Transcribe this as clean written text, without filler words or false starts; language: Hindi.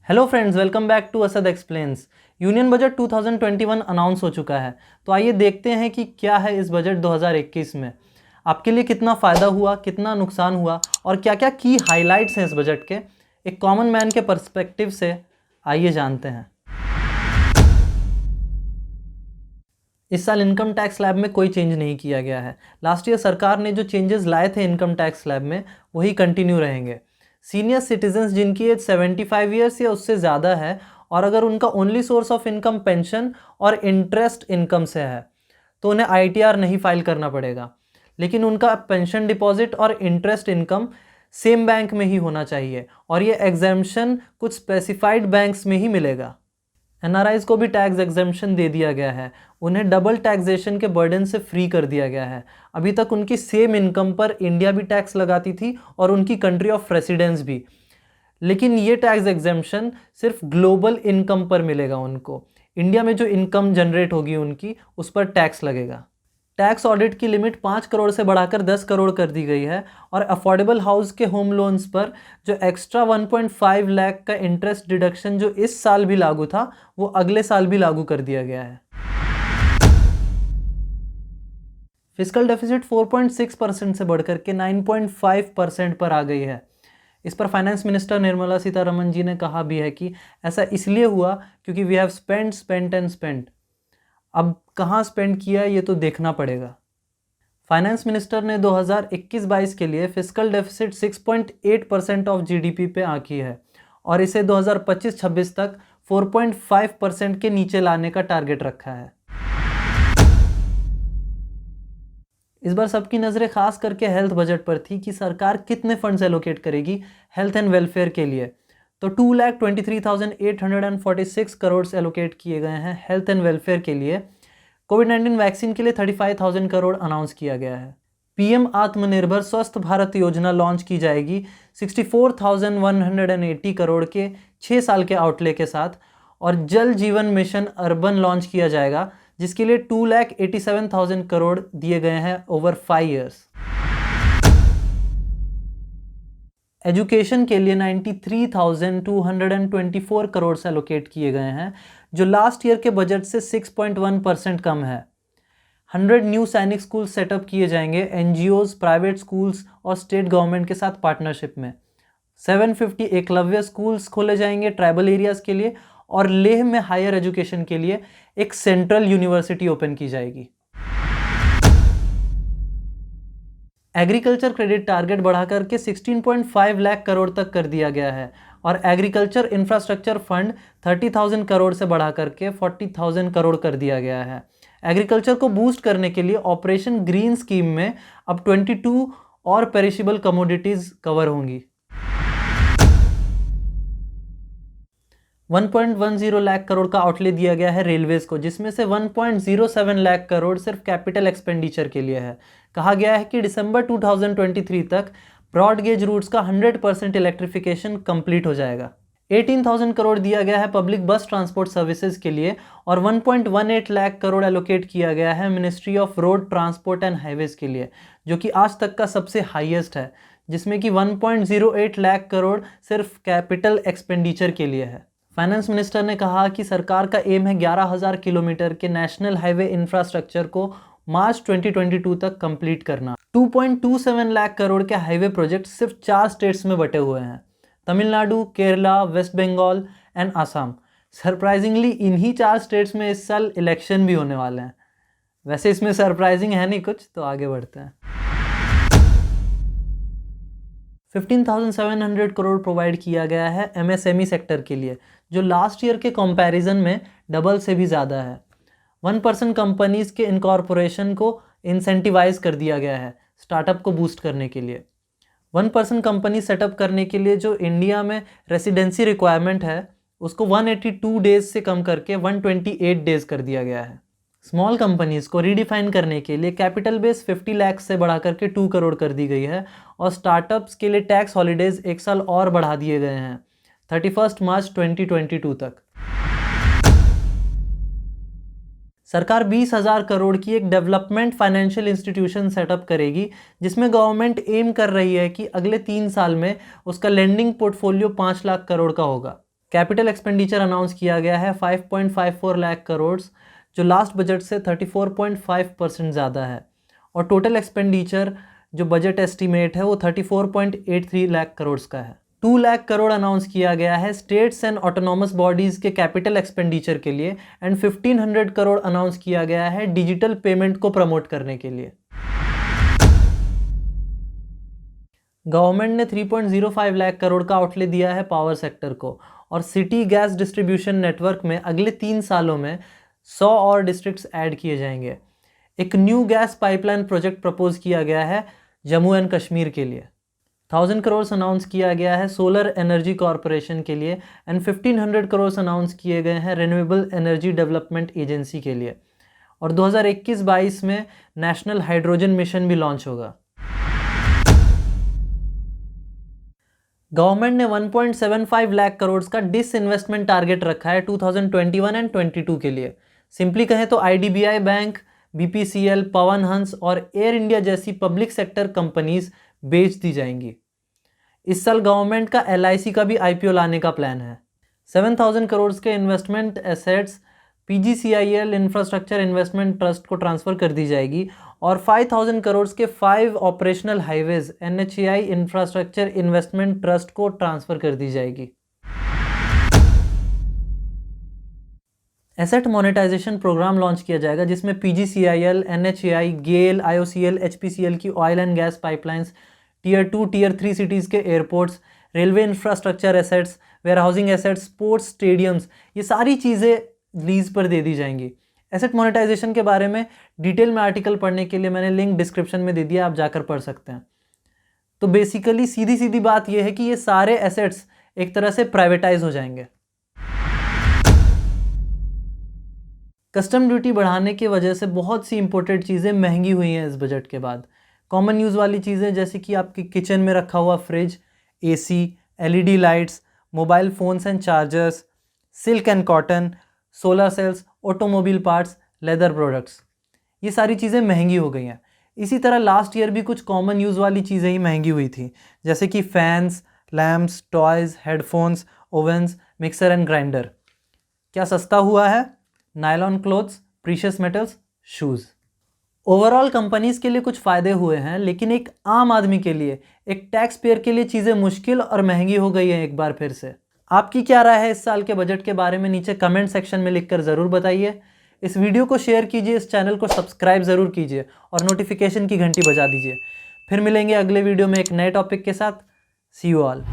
Hello friends, welcome back to Asad explains. Union budget 2021 announce हो चुका है, तो आइए देखते हैं कि क्या है इस बजट 2021 में। आपके लिए कितना फ़ायदा हुआ, कितना नुकसान हुआ और क्या क्या की हाइलाइट्स हैं इस बजट के, एक कॉमन मैन के पर्सपेक्टिव से आइए जानते हैं। इस साल इनकम टैक्स स्लैब में कोई चेंज नहीं किया गया है। लास्ट ईयर सरकार ने जो चेंजेस लाए थे इनकम टैक्स स्लैब में वही कंटिन्यू रहेंगे। सीनियर सिटीजन्स जिनकी एज 75 ईयर्स या उससे ज़्यादा है और अगर उनका only source of income pension और इंटरेस्ट इनकम से है तो उन्हें ITR नहीं फाइल करना पड़ेगा, लेकिन उनका पेंशन डिपॉजिट और इंटरेस्ट इनकम सेम बैंक में ही होना चाहिए और ये एग्जेम्पशन कुछ स्पेसिफाइड बैंक्स में ही मिलेगा। NRIs को भी टैक्स एग्जेम्पशन दे दिया गया है, उन्हें डबल टैक्सेशन के बर्डन से फ्री कर दिया गया है। अभी तक उनकी सेम इनकम पर इंडिया भी टैक्स लगाती थी और उनकी कंट्री ऑफ रेसिडेंस भी, लेकिन ये टैक्स एग्जेम्पशन सिर्फ ग्लोबल इनकम पर मिलेगा उनको। इंडिया में जो इनकम जनरेट होगी उनकी, उस पर टैक्स लगेगा। टैक्स ऑडिट की लिमिट 5 करोड़ से बढ़ाकर 10 करोड़ कर दी गई है और अफोर्डेबल हाउस के होम लोन्स पर जो एक्स्ट्रा 1.5 लाख का इंटरेस्ट डिडक्शन जो इस साल भी लागू था वो अगले साल भी लागू कर दिया गया है। फिस्कल डेफिसिट 4.6% से बढ़कर के 9.5% पर आ गई है। इस पर फाइनेंस मिनिस्टर निर्मला सीतारमण जी ने कहा भी है कि ऐसा इसलिए हुआ क्योंकि we have spent and spent. अब कहाँ स्पेंड किया ये तो देखना पड़ेगा। फाइनेंस मिनिस्टर ने 2021-22 के लिए फिस्कल डेफिसिट 6.8% ऑफ GDP पे आंकी है और इसे 2025-26 तक 4.5% के नीचे लाने का टारगेट रखा है। इस बार सबकी नज़रें खास करके हेल्थ बजट पर थी कि सरकार कितने फंड्स एलोकेट करेगी हेल्थ एंड वेलफेयर के लिए। तो 2,23,846 करोड़ एलोकेट किए गए हैं हेल्थ एंड वेलफेयर के लिए। कोविड-19 वैक्सीन के लिए 35,000 करोड़ अनाउंस किया गया है। PM आत्मनिर्भर स्वस्थ भारत योजना लॉन्च की जाएगी 64,180 करोड़ के 6 साल के आउटले के साथ और जल जीवन मिशन अर्बन लॉन्च किया जाएगा जिसके लिए 2,87,000 करोड़ दिए गए हैं ओवर 5 ईयर्स। एजुकेशन के लिए 93,224 करोड़ से एलोकेट किए गए हैं जो लास्ट ईयर के बजट से 6.1% कम है। 100 न्यू सैनिक स्कूल सेटअप किए जाएंगे NGOs, प्राइवेट स्कूल्स और स्टेट गवर्नमेंट के साथ पार्टनरशिप में। 750 एकलव्य स्कूल्स खोले जाएंगे ट्राइबल एरियाज के लिए और लेह में हायर एजुकेशन के लिए एक सेंट्रल यूनिवर्सिटी ओपन की जाएगी। एग्रीकल्चर क्रेडिट टारगेट बढ़ाकर के 16.5 लाख करोड़ तक कर दिया गया है और एग्रीकल्चर इंफ्रास्ट्रक्चर फंड 30,000 करोड़ से बढ़ाकर के 40,000 करोड़ कर दिया गया है। एग्रीकल्चर को बूस्ट करने के लिए ऑपरेशन ग्रीन स्कीम में अब 22 और पेरिशेबल कमोडिटीज कवर होंगी। 1.10 लाख करोड़ का आउटले दिया गया है रेलवेज को, जिसमें से 1.07 लाख करोड़ सिर्फ कैपिटल एक्सपेंडिचर के लिए है। कहा गया है कि दिसंबर 2023 तक ब्रॉड गेज रूट्स का 100% इलेक्ट्रिफिकेशन कंप्लीट हो जाएगा। 18,000 करोड़ दिया गया है पब्लिक बस ट्रांसपोर्ट सर्विसेज के लिए और 1.18 लाख करोड़ एलोकेट किया गया है ministry of road transport and highways के लिए, जो कि आज तक का सबसे हाईएस्ट है, जिसमें कि 1.08 लाख करोड़ सिर्फ कैपिटल एक्सपेंडिचर के लिए है। फाइनेंस मिनिस्टर ने कहा कि सरकार का एम है 11,000 किलोमीटर के नेशनल हाईवे इंफ्रास्ट्रक्चर को मार्च 2022 तक कंप्लीट करना। 2.27 लाख करोड़ के हाईवे प्रोजेक्ट सिर्फ 4 स्टेट्स में बटे हुए हैं, तमिलनाडु, केरला, वेस्ट बंगाल एंड असम। सरप्राइजिंगली इन्हीं 4 स्टेट्स में इस साल इलेक्शन भी होने वाले हैं। वैसे इसमें सरप्राइजिंग है नहीं कुछ, तो आगे बढ़ते हैं। 15,700 करोड़ प्रोवाइड किया गया है MSME सेक्टर के लिए, जो लास्ट ईयर के कंपैरिजन में डबल से भी ज़्यादा है। 1% कंपनीज के इनकॉर्पोरेशन को इंसेंटिवाइज कर दिया गया है स्टार्टअप को बूस्ट करने के लिए। 1% कंपनी सेटअप करने के लिए जो इंडिया में रेसिडेंसी रिक्वायरमेंट है उसको 182 डेज से कम करके 128 डेज कर दिया गया है। स्मॉल कंपनीज को रीडिफाइन करने के लिए कैपिटल बेस 50 लाख से बढ़ा करके 2 करोड़ कर दी गई है और स्टार्टअप्स के लिए टैक्स हॉलीडेज 1 साल और बढ़ा दिए गए हैं 31 मार्च 2022 तक। सरकार 20,000 करोड़ की एक डेवलपमेंट फाइनेंशियल इंस्टीट्यूशन सेटअप करेगी, जिसमें गवर्नमेंट एम कर रही है कि अगले 3 साल में उसका लेंडिंग पोर्टफोलियो 5 लाख करोड़ का होगा। कैपिटल एक्सपेंडिचर अनाउंस किया गया है 5.54 लाख करोड़, जो लास्ट बजट से 34.5% ज़्यादा है। और टोटल एक्सपेंडिचर जो बजट एस्टीमेट है वो 34.83 लाख करोड़ का है। 2 लाख करोड़ अनाउंस किया गया है स्टेट्स एंड ऑटोनॉमस बॉडीज़ के कैपिटल एक्सपेंडिचर के लिए एंड 1500 करोड़ अनाउंस किया गया है डिजिटल पेमेंट को प्रमोट करने के लिए। गवर्नमेंट ने 3.05 लाख करोड़ का आउटले दिया है पावर सेक्टर को, और सिटी गैस डिस्ट्रीब्यूशन नेटवर्क में अगले 3 सालों में 100 और डिस्ट्रिक्ट्स ऐड किए जाएंगे। एक new gas pipeline project propose किया गया है जम्मू एंड कश्मीर के लिए। 1000 करोड़ अनाउंस किया गया है सोलर एनर्जी कॉरपोरेशन के लिए एंड 1500 करोड़ अनाउंस किए गए हैं रिन्यूएबल एनर्जी डेवलपमेंट एजेंसी के लिए। और 2021-22 में नेशनल हाइड्रोजन मिशन भी लॉन्च होगा। गवर्नमेंट ने 1.75 लाख करोड़ का डिसइन्वेस्टमेंट टारगेट रखा है 2021 एंड 22 के लिए। सिंपली कहें तो IDBI bank, BPCL, Pawan Hans और एयर इंडिया जैसी पब्लिक सेक्टर कंपनीज बेच दी जाएंगी। इस साल गवर्नमेंट का LIC का भी IPO लाने का प्लान है। 7000 करोड़ के investment assets PGCIL infrastructure investment trust को ट्रांसफ़र कर दी जाएगी और 5000 करोड़ के 5 operational highways NHAI infrastructure investment trust को ट्रांसफ़र कर दी जाएगी। एसेट मोनेटाइजेशन प्रोग्राम लॉन्च किया जाएगा जिसमें PGCIL, NHAI, GAIL, IOCL, HPCL की oil and gas pipelines, tier 2, tier 3 cities के airports, railway infrastructure assets, warehousing assets, sports stadiums, ये सारी चीज़ें लीज पर दे दी जाएंगी। एसेट मोनेटाइजेशन के बारे में डिटेल में आर्टिकल पढ़ने के लिए मैंने लिंक डिस्क्रिप्शन में दे दिया, आप जाकर पढ़ सकते हैं। तो बेसिकली सीधी सीधी बात यह है कि ये सारे एसेट्स एक तरह से प्राइवेटाइज हो जाएंगे। कस्टम ड्यूटी बढ़ाने की वजह से बहुत सी इंपोर्टेड चीज़ें महंगी हुई हैं इस बजट के बाद। कॉमन यूज़ वाली चीज़ें जैसे कि आपके किचन में रखा हुआ fridge, AC, LED lights, mobile phones and chargers, silk and cotton, solar cells, automobile parts, leather products, ये सारी चीज़ें महंगी हो गई हैं। इसी तरह लास्ट ईयर भी कुछ कॉमन यूज़ वाली चीज़ें ही महंगी हुई थी, जैसे कि fans, lamps, toys, headphones, ओवन्स, mixer and grinder. क्या सस्ता हुआ है? Nylon clothes, precious metals, shoes. Overall companies के लिए कुछ फ़ायदे हुए हैं, लेकिन एक आम आदमी के लिए, एक टैक्स पेयर के लिए चीज़ें मुश्किल और महंगी हो गई हैं एक बार फिर से। आपकी क्या राय है इस साल के बजट के बारे में नीचे कमेंट सेक्शन में लिखकर ज़रूर बताइए। इस वीडियो को शेयर कीजिए, इस चैनल को सब्सक्राइब ज़रूर कीजिए और नोटिफिकेशन की घंटी बजा दीजिए। फिर मिलेंगे अगले वीडियो में एक नए टॉपिक के साथ। सी यू ऑल।